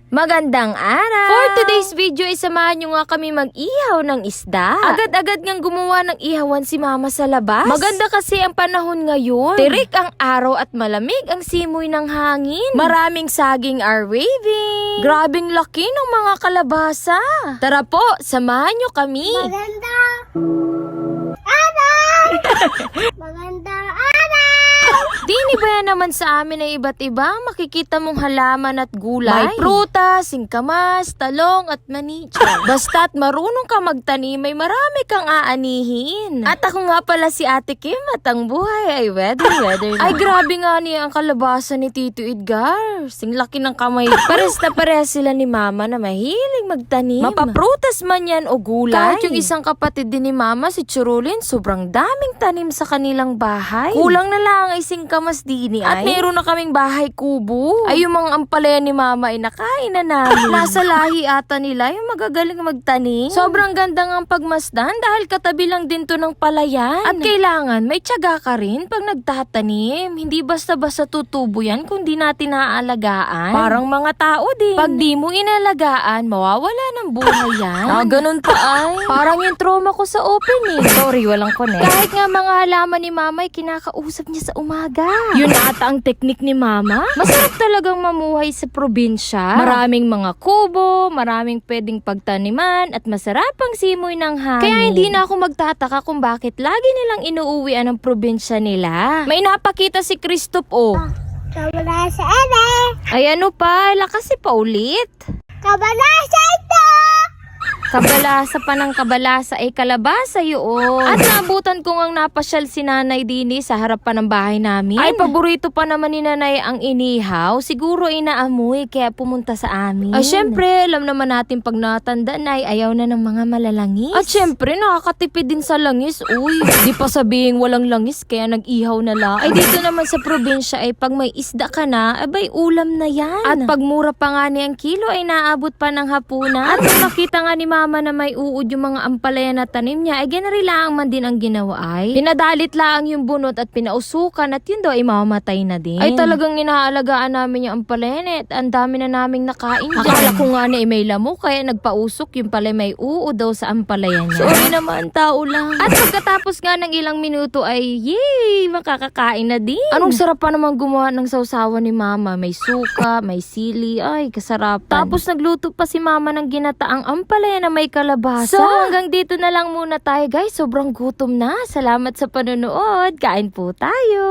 Magandang araw! For today's video ay samahan nyo nga kami mag-ihaw ng isda. Agad-agad ngang gumawa ng ihawan si mama sa labas. Maganda kasi ang panahon ngayon. Tirik ang araw at malamig ang simoy ng hangin. Maraming saging are waving. Grabing laki ng mga kalabasa. Tara po, samahan nyo kami. Maganda araw! Maganda araw! Dinibayan naman sa amin ay iba't iba makikita mong halaman at gulay. May prutas, singkamas, talong at mani. Basta't marunong ka magtanim may marami kang aanihin. At ako nga pala si Ate Kim at ang buhay ay weather na. Ay grabe nga niya ang kalabasa ni Tito Edgar. Sing laki ng kamay. Pares na pares sila ni Mama na mahilig magtanim. Mapaprutas man yan o gulay. Kahit yung isang kapatid din ni Mama si Churulin sobrang daming tanim sa kanilang bahay. Kulang na lang ay singkamas dini ay. At meron na kaming bahay kubo. Ay yung mga ampalaya ni Mama ay nakain na namin. Nasa lahi ata nila yung magagaling magtanim. Sobrang ganda ng pagmasdan dahil katabi lang din to ng palayan. At kailangan may tiyaga ka rin pag nagtatanim. Hindi basta-basta tutubo yan kung di natin naaalagaan. Parang mga tao din. Pag di mo inalagaan, mawawala ng buhay yan. Ganun pa ay. Parang yung trauma ko sa opening. Sorry, walang connect. Kahit nga mga halaman ni Mama ay kinakausap niya sa umaga. Yun ata ang teknik ni Mama. Masarap talagang mamuhay sa probinsya. Maraming mga kubo, maraming pwedeng pagtaniman, at masarap ang simoy ng hangin. Kaya hindi na ako magtataka kung bakit lagi nilang inuuwian ang probinsya nila. May napakita si Christoph Kabalasa ere! Ay ano pa, lakas si paulit. Kabalasa ito! Kabalasa pa ng kabalasa ay kalabasa yun. At naabutan ko ngang napasyal si Nanay Dini sa harapan ng bahay namin. Ay paborito pa naman ni Nanay ang inihaw. Siguro inaamoy kaya pumunta sa amin. Ay syempre, alam naman natin pag natanda na ay ayaw na ng mga malalangis. At syempre, nakakatipid din sa langis. Uy, di pa sabihin walang langis kaya nag-ihaw na lang. Ay dito naman sa probinsya ay pag may isda ka na, abay ulam na yan. At pag mura pa nga niyang kilo ay naabot pa ng hapunan. At nung nakita nga ni Mama na may uod yung mga ampalaya na tanim niya, ay ganarilaan man din ang ginawa ay. Pinadalit lang yung bunot at pinausukan at yun daw ay mamamatay na din. Ay talagang inaalagaan namin yung ampalaya at ang dami na naming nakain dyan. Akala ko nga na may lamok kaya nagpausok yung pala may uod daw sa ampalaya niya. Sorry naman, tao lang. At pagkatapos nga ng ilang minuto ay yay, makakakain na din. Anong sarap pa naman gumawa ng sausawan ni Mama. May suka, may sili, ay kasarapan. Tapos nagluto pa si Mama ng ginataang ampalaya na may kalabasa. So hanggang dito na lang muna tayo guys. Sobrang gutom na. Salamat sa panonood. Kain po tayo.